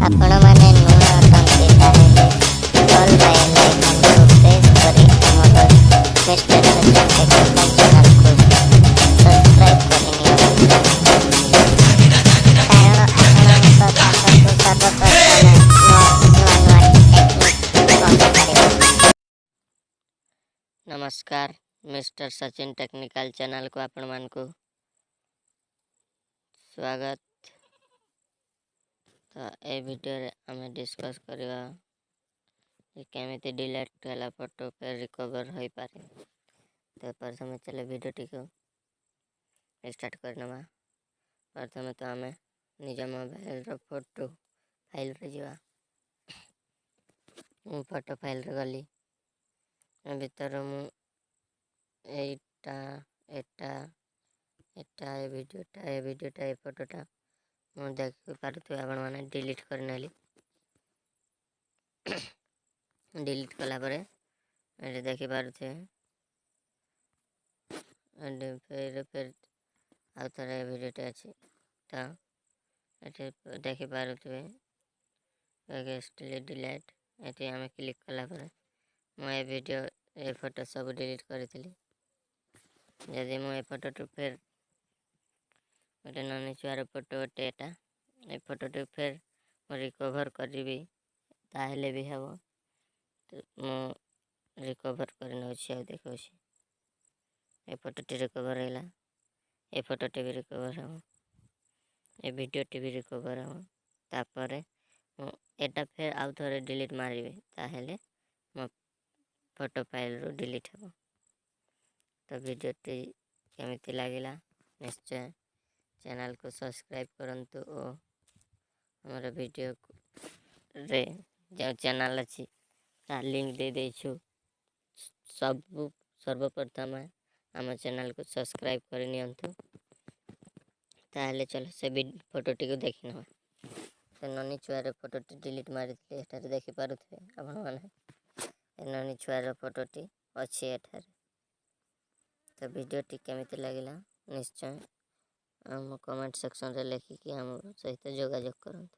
ଆପଣମାନେ ନୂଆ ଅଟନ୍ତି ତାହେଲେ ଅଲ୍ ବେଲ୍ ଆଇକନ୍କୁ ପ୍ରେସ୍ କରି ଆମର ମିଷ୍ଟର ସଚିନ ଟେକ୍ନିକାଲ ଚ୍ୟାନେଲକୁ ସବସ୍କ୍ରାଇବ୍ କରିନିଅନ୍ତୁ। କାରଣ ଆପଣଙ୍କ ପାଖକୁ ସର୍ବପ୍ରଥମେ ମୋ ନୂଆ ନୂଆ ଟେକ୍ନିକ୍ ପହଞ୍ଚିପାରିବ। ନମସ୍କାର, ମିଷ୍ଟର ସଚିନ ଟେକ୍ନିକାଲ ଚ୍ୟାନେଲକୁ ଆପଣମାନଙ୍କୁ ସ୍ୱାଗତ। ତ ଏ ଭିଡ଼ିଓରେ ଆମେ डिस्कस କରିବା केमिति डिलीट होला फोटो फिर रिकवर हो पारे। तो प्रथम चले भिडियोटी को स्टार्ट करना। प्रथम तो आम निज मोबाइल फोटो फाइल रे जावा। फोटो फाइल रे गली भीतर एटा एटा एटा ए भिडियोटा ए फोटोटा मुझे देख पारे आपण मैंने डिलीट करने डिलीट कला ये देखी पारे फिर आउ थे भिडियोटे अच्छी तो ये देखी पारे डिलीट ये आम क्लिक कला मुझे वीडियो ए फोटो सब डिलीट करी जदि मुझे फोटो फिर गोटे ननी छुआर फोटो गोटे ये फोटो फिर रिकवर करी ताहले भी हम तो मु रिकवर कर देखो ये फोटोटी रिकवर है ये फोटोटी भी रिकवर हम ये वीडियोटी भी रिकवर हम तापर एटा फिर आउ थे डिलीट मारे ताहले मो फोटो फाइल रू डिलीट हम। तो वीडियोटी केमिति लागिला निश्चय चैनल को सब्सक्राइब करंतु और हमारे वीडियो रे जो चैनल अच्छी ता लिंक दे देछु सब सर्वप्रथम आम चैनल को सब्सक्राइब कर नियंतु। ताहले चलो से फोटोटी को देखी ना से ननी छुआर फोटोटी डिलीट मारी एठारे देखी पारुथे आपण माने ननी छुआर फोटोटी अच्छी एठारे। तो वीडियोटी केमिति लागिला निश्चय आम कमेंट सेक्शन रे लिखिकी आम सहित जोगाजोग करंतु।